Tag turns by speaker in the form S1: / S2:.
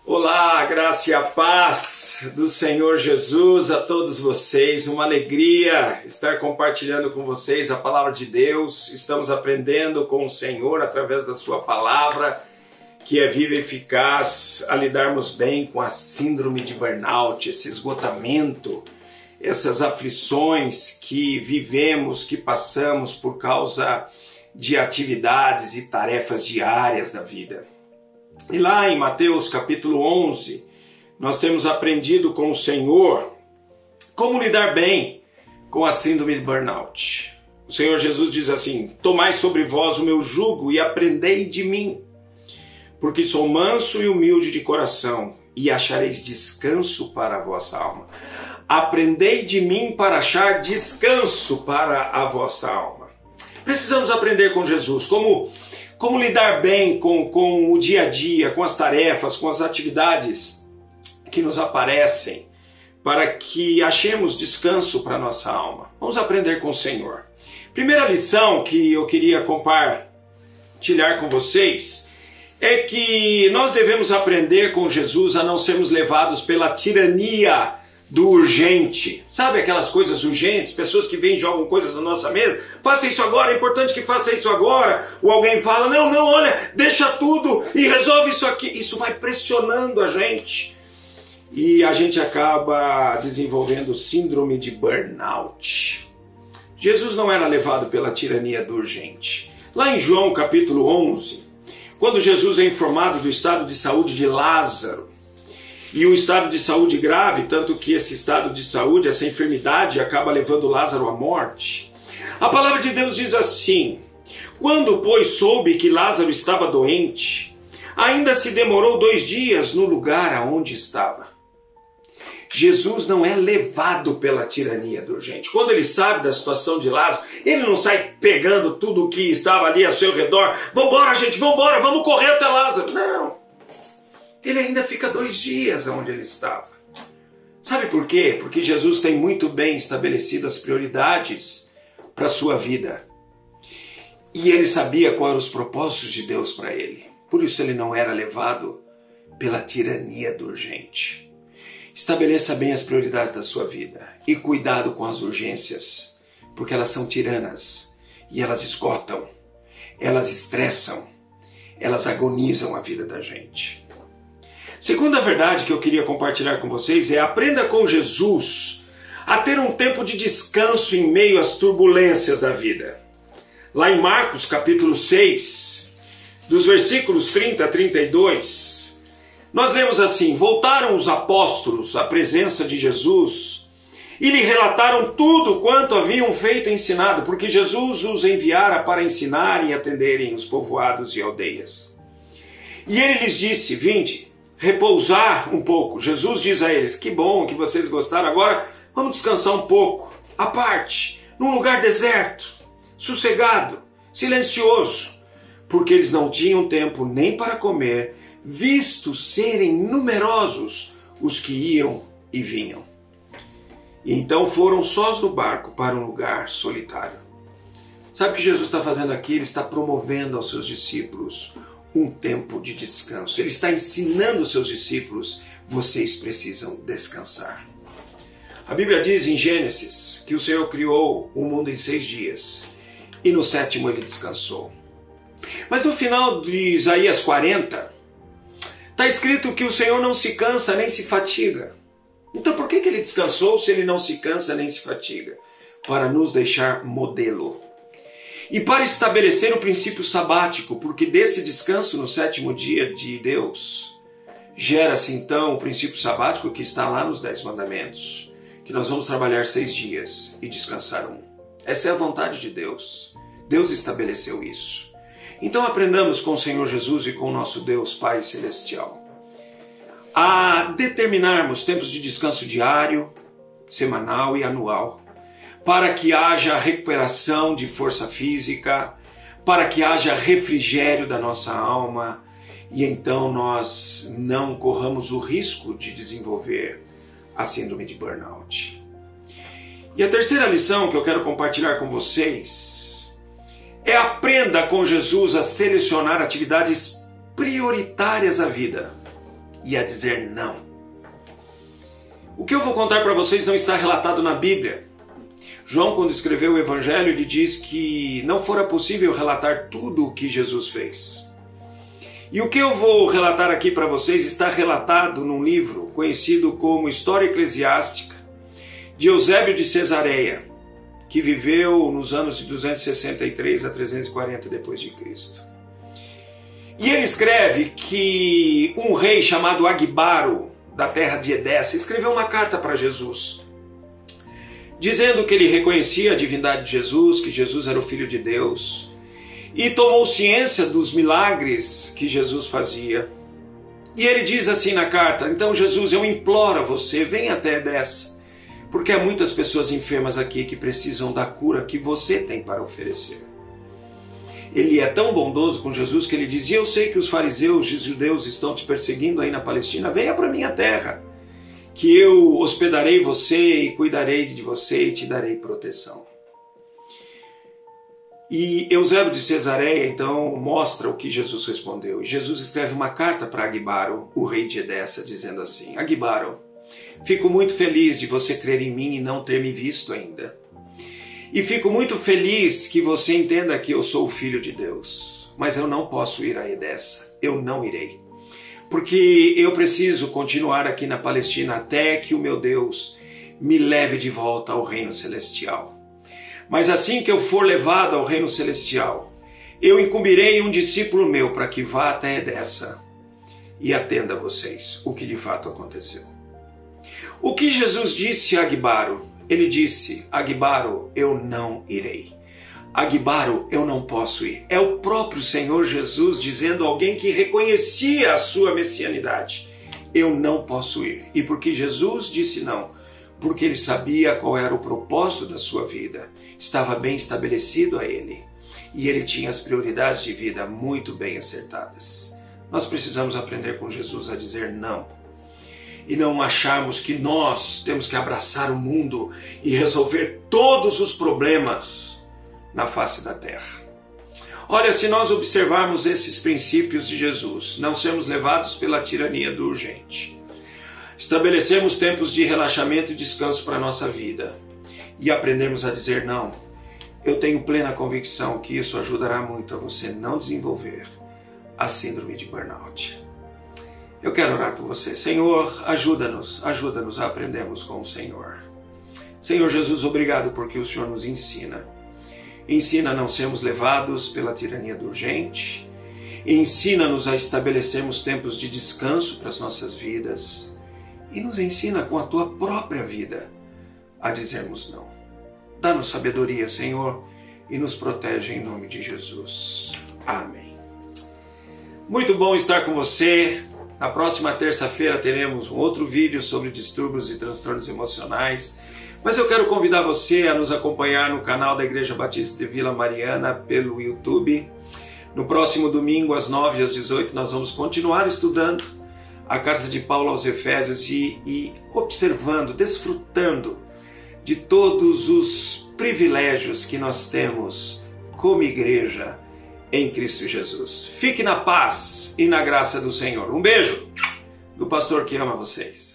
S1: Olá, a graça e a paz do Senhor Jesus a todos vocês. Uma alegria estar compartilhando com vocês a palavra de Deus. Estamos aprendendo com o Senhor através da sua palavra, que é viva e eficaz, a lidarmos bem com a síndrome de burnout, esse esgotamento, essas aflições que vivemos, que passamos por causa de atividades e tarefas diárias da vida. E lá em Mateus capítulo 11, nós temos aprendido com o Senhor como lidar bem com a síndrome de burnout. O Senhor Jesus diz assim: tomai sobre vós o meu jugo e aprendei de mim, porque sou manso e humilde de coração, e achareis descanso para a vossa alma. Aprendei de mim para achar descanso para a vossa alma. Precisamos aprender com Jesus como lidar bem com o dia a dia, com as tarefas, com as atividades que nos aparecem, para que achemos descanso para a nossa alma. Vamos aprender com o Senhor. Primeira lição que eu queria compartilhar com vocês é que nós devemos aprender com Jesus a não sermos levados pela tirania do urgente. Sabe aquelas coisas urgentes? Pessoas que vêm e jogam coisas na nossa mesa. Faça isso agora, é importante que faça isso agora. Ou alguém fala, não, olha, deixa tudo e resolve isso aqui. Isso vai pressionando a gente. E a gente acaba desenvolvendo síndrome de burnout. Jesus não era levado pela tirania do urgente. Lá em João capítulo 11, quando Jesus é informado do estado de saúde de Lázaro, e um estado de saúde grave, tanto que esse estado de saúde, essa enfermidade, acaba levando Lázaro à morte. A palavra de Deus diz assim: quando, pois, soube que Lázaro estava doente, ainda se demorou 2 dias no lugar aonde estava. Jesus não é levado pela tirania do urgente. Quando ele sabe da situação de Lázaro, ele não sai pegando tudo o que estava ali ao seu redor. Vambora, gente, vambora, vamos correr até Lázaro. Não. Ele ainda fica 2 dias onde ele estava. Sabe por quê? Porque Jesus tem muito bem estabelecido as prioridades para a sua vida. E ele sabia quais eram os propósitos de Deus para ele. Por isso ele não era levado pela tirania do urgente. Estabeleça bem as prioridades da sua vida. E cuidado com as urgências, porque elas são tiranas. E elas esgotam, elas estressam, elas agonizam a vida da gente. Segunda verdade que eu queria compartilhar com vocês é: aprenda com Jesus a ter um tempo de descanso em meio às turbulências da vida. Lá em Marcos capítulo 6, dos versículos 30 a 32, nós lemos assim: voltaram os apóstolos à presença de Jesus e lhe relataram tudo quanto haviam feito e ensinado, porque Jesus os enviara para ensinarem e atenderem os povoados e aldeias. E ele lhes disse: vinde, repousar um pouco. Jesus diz a eles: que bom que vocês gostaram, agora vamos descansar um pouco, à parte, num lugar deserto, sossegado, silencioso, porque eles não tinham tempo nem para comer, visto serem numerosos os que iam e vinham. E então foram sós no barco para um lugar solitário. Sabe o que Jesus está fazendo aqui? Ele está promovendo aos seus discípulos um tempo de descanso. Ele está ensinando os seus discípulos: vocês precisam descansar. A Bíblia diz em Gênesis que o Senhor criou o mundo em 6 dias e no 7º ele descansou. Mas no final de Isaías 40 está escrito que o Senhor não se cansa nem se fatiga. Então por que ele descansou se ele não se cansa nem se fatiga? Para nos deixar modelo. E para estabelecer o princípio sabático, porque desse descanso no 7º dia de Deus, gera-se então o princípio sabático que está lá nos 10 mandamentos, que nós vamos trabalhar 6 dias e descansar 1. Essa é a vontade de Deus. Deus estabeleceu isso. Então aprendamos com o Senhor Jesus e com o nosso Deus Pai Celestial a determinarmos tempos de descanso diário, semanal e anual, para que haja recuperação de força física, para que haja refrigério da nossa alma, e então nós não corramos o risco de desenvolver a síndrome de burnout. E a terceira lição que eu quero compartilhar com vocês é: aprenda com Jesus a selecionar atividades prioritárias à vida e a dizer não. O que eu vou contar para vocês não está relatado na Bíblia. João, quando escreveu o Evangelho, ele diz que não fora possível relatar tudo o que Jesus fez. E o que eu vou relatar aqui para vocês está relatado num livro conhecido como História Eclesiástica, de Eusébio de Cesareia, que viveu nos anos de 263 a 340 depois de Cristo. E ele escreve que um rei chamado Agbaro, da terra de Edessa, escreveu uma carta para Jesus, dizendo que ele reconhecia a divindade de Jesus, que Jesus era o Filho de Deus, e tomou ciência dos milagres que Jesus fazia. E ele diz assim na carta: então Jesus, eu imploro a você, venha até Edessa, porque há muitas pessoas enfermas aqui que precisam da cura que você tem para oferecer. Ele é tão bondoso com Jesus que ele dizia: eu sei que os fariseus e os judeus estão te perseguindo aí na Palestina, venha para minha terra, que eu hospedarei você e cuidarei de você e te darei proteção. E Eusébio de Cesareia então mostra o que Jesus respondeu. E Jesus escreve uma carta para Agbaro, o rei de Edessa, dizendo assim: Agbaro, fico muito feliz de você crer em mim e não ter me visto ainda. E fico muito feliz que você entenda que eu sou o Filho de Deus. Mas eu não posso ir a Edessa. Eu não irei. Porque eu preciso continuar aqui na Palestina até que o meu Deus me leve de volta ao reino celestial. Mas assim que eu for levado ao reino celestial, eu incumbirei um discípulo meu para que vá até Edessa e atenda a vocês o que de fato aconteceu. O que Jesus disse a Agbaro? Ele disse: Agbaro, eu não irei. Agbaro, eu não posso ir. É o próprio Senhor Jesus dizendo a alguém que reconhecia a sua messianidade: eu não posso ir. E por que Jesus disse não? Porque ele sabia qual era o propósito da sua vida. Estava bem estabelecido a ele. E ele tinha as prioridades de vida muito bem acertadas. Nós precisamos aprender com Jesus a dizer não. E não acharmos que nós temos que abraçar o mundo e resolver todos os problemas na face da terra. Olha, se nós observarmos esses princípios de Jesus, não sermos levados pela tirania do urgente, estabelecemos tempos de relaxamento e descanso para a nossa vida e aprendermos a dizer não, eu tenho plena convicção que isso ajudará muito a você não desenvolver a síndrome de burnout. Eu quero orar por você. Senhor, ajuda-nos a aprendermos com o Senhor. Senhor Jesus, obrigado porque o Senhor nos ensina. Ensina a não sermos levados pela tirania do urgente. Ensina-nos a estabelecermos tempos de descanso para as nossas vidas. E nos ensina com a tua própria vida a dizermos não. Dá-nos sabedoria, Senhor, e nos protege em nome de Jesus. Amém. Muito bom estar com você. Na próxima terça-feira teremos um outro vídeo sobre distúrbios e transtornos emocionais. Mas eu quero convidar você a nos acompanhar no canal da Igreja Batista de Vila Mariana pelo YouTube. No próximo domingo, às 9 e às 18, nós vamos continuar estudando a carta de Paulo aos Efésios e observando, desfrutando de todos os privilégios que nós temos como igreja em Cristo Jesus. Fique na paz e na graça do Senhor. Um beijo do pastor que ama vocês.